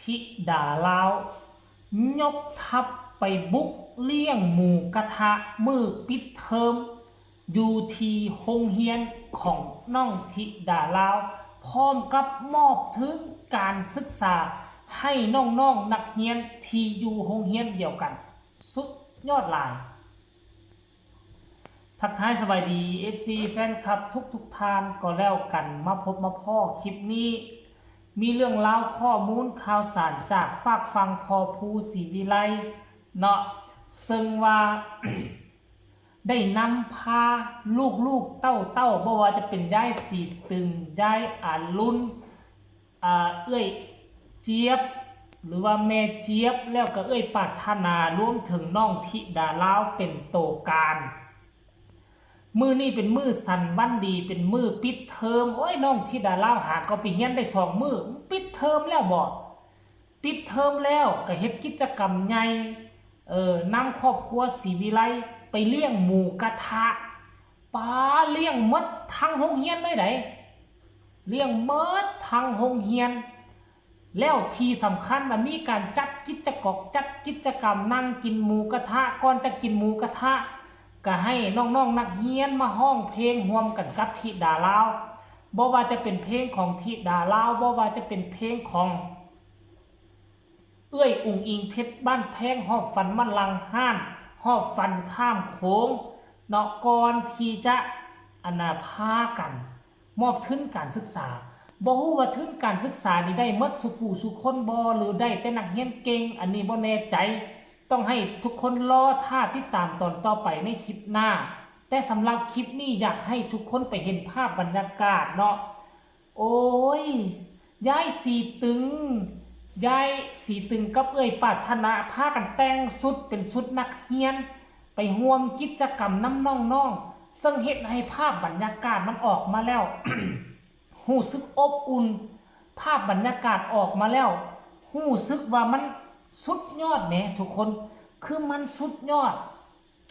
ธิดาลาวยกทัพไปบุกเลี้ยงหมูกระทะมือปิดเทอมอยู่ที่โรงเรียนของน้องธิดาลาวพร้อมกับมอบถึงการศึกษาให้น้องๆนักเรียนที่อยู่โรงเรียนเดียวกันสุดยอดหลายทักทายสบายดี FC แฟนคลับทุกท่านก็แล้วกันมาพบมาพ่อคลิปนี้มีเรื่องราวข้อมูลข่าวสารจากฝากฟังพอภูศรีวิไลเนาะซึ่งว่า ได้นำพาลูกเต้าบ่ว่าจะเป็นยายสีตึงยายอาลุนเอ้ยเจี๊ยบหรือว่าแม่เจี๊ยบแล้วก็เอ้ยปรารถนารวมถึงน้องธิดาลาวเป็นโตการมือนี่เป็นมือสันวันดีเป็นมือปิดเทอมโอ้ยน้องธิดาลาวหาก็ไปเรียนได้2 มื้อปิดเทอมแล้วบ่ปิดเทอมแล้วก็เฮ็ดกิจกรรมใหญ่นำครอบครัวศรีวิไลไปเลี้ยงหมูกระทะป้าเลี้ยงมดทั้งโรงเรียนเลยไดเลี้ยงมดทั้งโรงเรียนแล้วที่สำคัญมีการจัดกิจกรรมนั่งกินหมูกระทะก่อนจะกินหมูกระทะก็ให้น้องนักเรียนมาห้องเพลงร่วมกันกับธิดาลาวบ่ว่าจะเป็นเพลงของธิดาลาวบ่ว่าจะเป็นเพลงของเอื้อยอุ๋งอิงเพชรบ้านแพงหอบฝันมันลังห้านหอบฟันข้ามโค้งเนาะก่อนที่จะพากันมอบทุนการศึกษาบ่ฮู้ว่าทุนการศึกษานี่ได้หมดสุผู้สุคนบ่หรือได้แต่นักเรียนเก่งอันนี้บ่แน่ใจต้องให้ทุกคนรอท่าติดตามตอนต่อไปในคลิปหน้าแต่สำหรับคลิปนี้อยากให้ทุกคนไปเห็นภาพบรรยากาศเนาะโอ้ยยายสีตึงกับเอ้ยปรารถนาพากันแต่งสุดเป็นสุดนักเรียนไปร่วมกิจกรรมน้ำน้องๆซึ่งเฮ็ดให้ภาพบรรยากาศมันออกมาแล้ว รู้สึกอบอุ่นภาพบรรยากาศออกมาแล้วรู้สึกว่ามันสุดยอดแหมทุกคนคือมันสุดยอด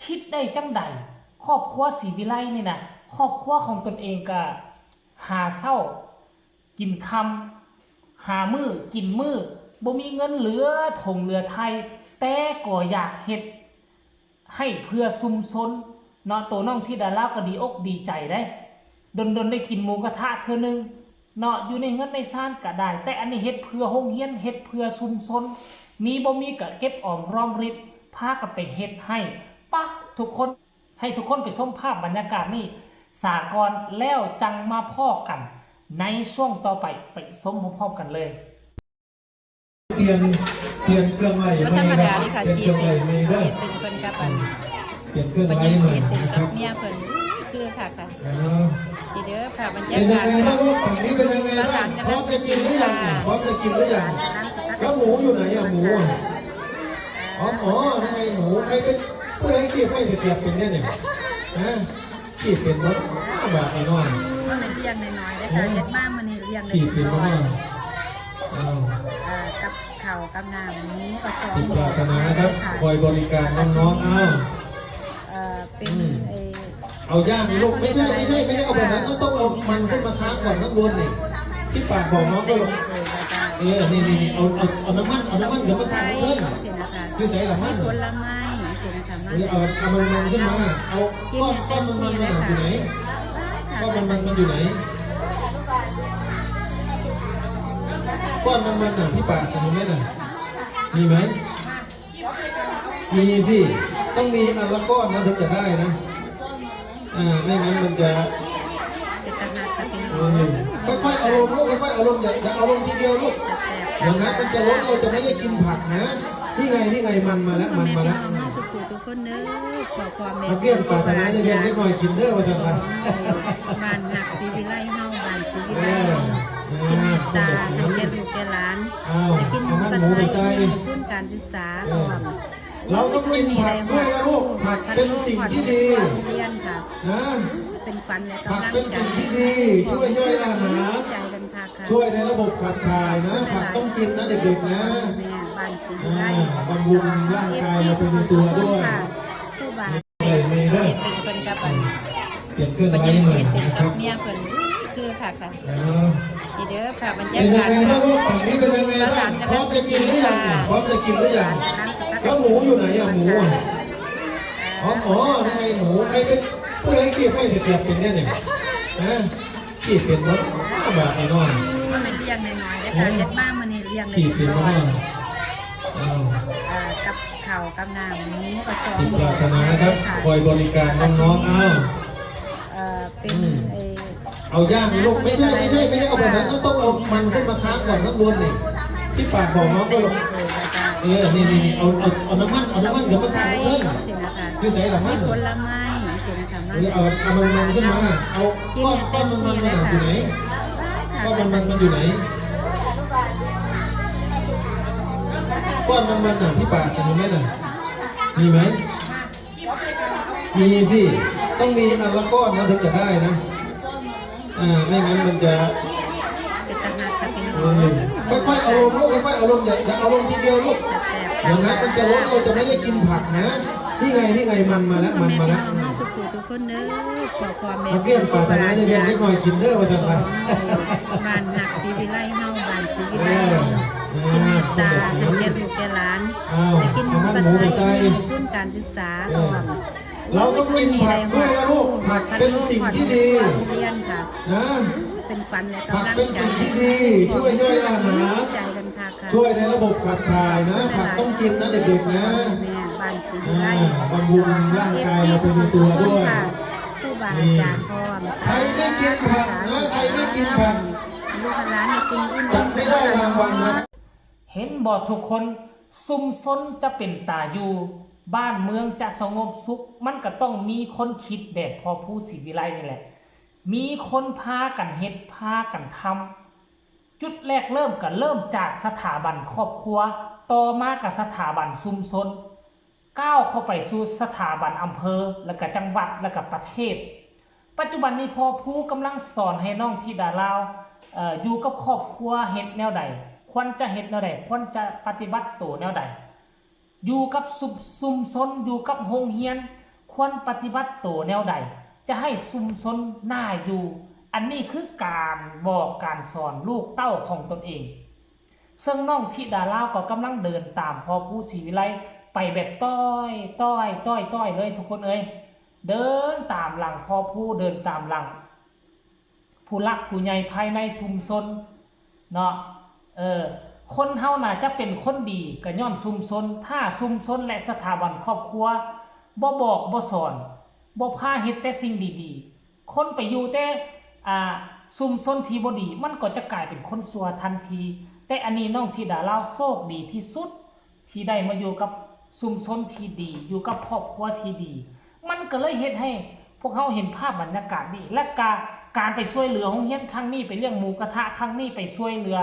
คิดได้จังใดครอบครัวศรีวิไลนี่นะครอบครัวของตนเองก็หาเช้ากินค่ำหามื้อกินมื้อบ่มีเงินเหลือถงเหลือไทยแต่ก็อยากเฮ็ดให้เพื่อชุมชนเนาะตัวน้องธิดาลาวก็ดีอกดีใจได้ดนได้กินหมูกระทะเทื่อนึงเนาะอยู่ในเฮือนในซ่านก็ได้แต่อันนี้เฮ็ดเพื่อโรงเรียนเฮ็ดเพื่อชุมชนมีบ่มีก็เก็บออมรอมริบพากันไปเฮ็ดให้ปะทุกคนให้ทุกคนไปชมภาพบรรยากาศนี่สากลแล้วจังมาพ้อกันในช่วงต่อไปไปชมพร้อมๆกันเลยเปลี่ยนเครื่องใหม่ก็ธรรมดาเลยค่ะเปลี่ยนเครื่องใหม่ไม่ได้ตึงเพิ่นกับอันเปลี่ยนเครื่องใหม่ใหม่นะครับเมียเพิ่นคือค่ะดีเด้อค่ะบรรยา เป็นยั กาง ศ ไงบ้างลูกฝั่งนี้เป็นยังไงบ้างพร้อมจะกินหรือยังพร้อมจะกินหรือยังแล้วหมูอยู่ไหนอะหมูอ๋อนั่นไงหมูใครเป็นผู้ใดที่ไม่จะเก็บเป็นเนี่ยที่เป็นรถแบบไอ้น้อยเลี้ยงน้อยๆได้ค่ะเล็กมากมันนี่เลี้ยงได้ ที่เป็นรถกับข้าวกับน้ำนี้ก็สอง ติดปรารถนาครับคอยบริการน้องๆเป็นเอาย่างลูกไม่ใช่เอาแบบนั้นต้องเอามันขึ้นมาค้างก่อนข้างบนนี่ที่ปากบอกน้องก็ลงนี่เอาน้ำมันเดี๋ยวมาทานเพื่อนคือใส่น้ำมันผลไม้เสร็จนะคะมันเอามันขึ้นมาเอาก้อนมันอยู่ไหนก้อนมันอยู่ไหนก้อนมันที่ปากตรงนี้น่ะมีไหมมีสิต้องมีอันละก้อนนะถึงจะได้นะไม่งั้นมันจะค่อยๆเอาลงลูกค่อยๆเอาลงอย่าเอาลงทีเดียวลูกเดี๋ยวนะมันจะลดเราจะไม่ได้กินผักนะนี่ไงมันมาแล้วทุกคนเนื้อขอความเมตตาเกี่ยงปากทำไมจะเรียนไม่ค่อยกินเด้อว่าจะไปบ้านหักศรีวิไลเฮาบ้านศรีวิไลกินตาแก่ลูกแก่หลานไปกินหมูกระทะทุนการศึกษาเราต้องกินผักด้วยนะลูกผักเป็นสิ่งที่ดีนะเป็นฟันผักเป็นสิ่งที่ดีช่วยย่อยอาหารช่วยในระบบขับถ่ายนะผักต้องกินนะเด็กๆนะบำรุงร่างกายเราเป็นตัวด้วยไม่ได้เป็นกับอันเปลี่ยนเครื่องใหม่ใหม่นะครับเมียเพิ่นคือค่ะดีเด้อค่ะบรรยาเป็นยั กาง ศ ไงบ้างลูกฝั่งนี้เป็นยังไงบ้างพร้อมจะ จะกินหรือยังแล้วหมูอยู่ไหนอะหมูอะอ๋อนั่นไงหมูใครเป็นผู้ใดกีบไม่จะเกียบเป็นเนี่ยนะกีบเป็นรถแบบนี้น้อย มันเลี้ยงน้อยๆได้ค่ะเด็กมากมันนี่เลี้ยง กีบเป็นรถกับข้าวกับน้ำนี้ก็สอน จิตศาสนาครับคอยบริการน้องๆเป็นเอาย่างลูกไม่ใช่เอาแบบนั้นต้องเอามันขึ้นมาค้างก่อนข้างบนนี่ที่ปากบอกน้องด้วยลูกนี่เอาน้ำมันเดี๋ยวมาทานเรื่องคือใส่ละมัน ผลไม้เสียนะคะมัน เอามันขึ้นมาเอาก้อนมันอยู่ไหนก้อนมันอยู่ไหนก้อนมันน่ะที่ปากตรงนี้น่ะมีไหมมีสิต้องมีอันละก้อนนะถึงจะได้นะไม่งั้นมันจะค่อยๆเอาลงลูกค่อยๆเอาลงอย่าเอาลงทีเดียวลูกเดี๋ยวนะมันจะลดเราจะไม่ได้กินผักนะนี่ไงมันมาแล้วทุกคนเด้อขอความเมต นักเรียนปรารถนาจะเรียนนิดหน่อยกินเด้อว่าจะไปบ้านหักศรีวิไลเฮาบ้านศรีวิไลกินตาเรียนลูกแกหลานไปกินหมูกระทะทุนการศึกษาเราต้องกินผักด้วยนะลูกผักเป็นสิ่งที่ดีนะเป็นฟันและผักเป็นสิ่งที่ดีช่วยย่อยอาหารช่วยในระบบขับถ่ายนะผักต้องกินนะเด็กๆนะบำรุงร่างกายเราเป็นตัวด้วยใครไม่กินผักนะใครไม่กินผักจะไม่ได้รางวัลนะเห็นบ่ทุกคนซุ่มซนจะเป็นตาอยู่บ้านเมืองจะสงบสุขมันก็ต้องมีคนคิดแบบพอผู้ศรีวิไลนี่แหละมีคนพากันเฮ็ดพากันทำจุดแรกเริ่มจากสถาบันครอบครัวต่อมากับสถาบันชุมชนก้าวเข้าไปสู่สถาบันอำเภอแล้วก็จังหวัดแล้วก็ประเทศปัจจุบันนี้พอผู้กำลังสอนให้น้องธิดาลาวอยู่กับครอบครัวเฮ็ดแนวใดควรจะเฮ็ดแนวใดควรจะปฏิบัติตัวแนวใดอยู่กับชุมชนอยู่กับโรงเรียนควรปฏิบัติตัวแนวใดจะให้ชุมชนน่าอยู่อันนี้คือการบอกการสอนลูกเต้าของตนเองซึ่งน้องธิดาลาวก็กำลังเดินตามพ่อผู้ศรีวิไลไปแบบต้อยเลยทุกคนเอ้ยเดินตามหลังพ่อผู้เดินตามหลังผู้รักผู้ใหญ่ภายในชุมชนเนาะคนเฮาน่ะจะเป็นคนดีก็ย้อนชุมชนถ้าชุมชนและสถาบันครอบครัวบ่บอกบ่สอนบ่พาเฮ็ดแต่สิ่งดีๆคนไปอยู่แต่ชุมชนที่บ่ดีมันก็จะกลายเป็นคนชั่วทันทีแต่อันนี้น้องธิดาลาวโชคดีที่สุดที่ได้มาอยู่กับชุมชนที่ดีอยู่กับครอบครัวที่ดีมันก็เลยเฮ็ดให้พวกเขาเห็นภาพบรรยากาศดีและการไปช่วยเหลือโรงเรียนครั้งนี้ไปเลี้ยงหมูกระทะครั้งนี้ไปช่วยเหลือ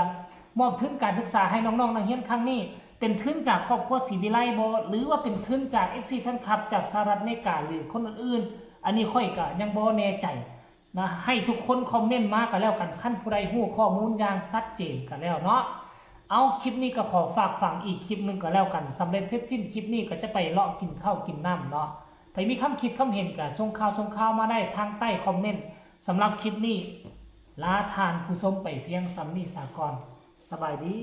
มอบทุนการศึกษาให้น้องๆนักเรียนครั้งนี้เป็นทุนจากครอบครัวศรีวิไลบ่หรือว่าเป็นทุนจาก FC แฟนคลับจากสหรัฐอเมริกาหรือคนอื่นๆอันนี้ค่อยก็ยังบ่แน่ใจนะให้ทุกคนคอมเมนต์มาก็แล้วกันคันผู้ใดฮู้ข้อมูลอย่างชัดเจนก็แล้วเนาะเอาคลิปนี้ก็ขอฝากฟังอีกคลิปนึงก็แล้วกันสำเร็จเสร็จสิ้นคลิปนี้ก็จะไปเลาะกินข้าวกินน้ำเนาะไปมีคำคิดคำเห็นก็ส่งข่าวมาได้ทางใต้คอมเมนต์สำหรับคลิปนี้ลาทานผู้ชมไปเพียงสำนี้สากลสบายดี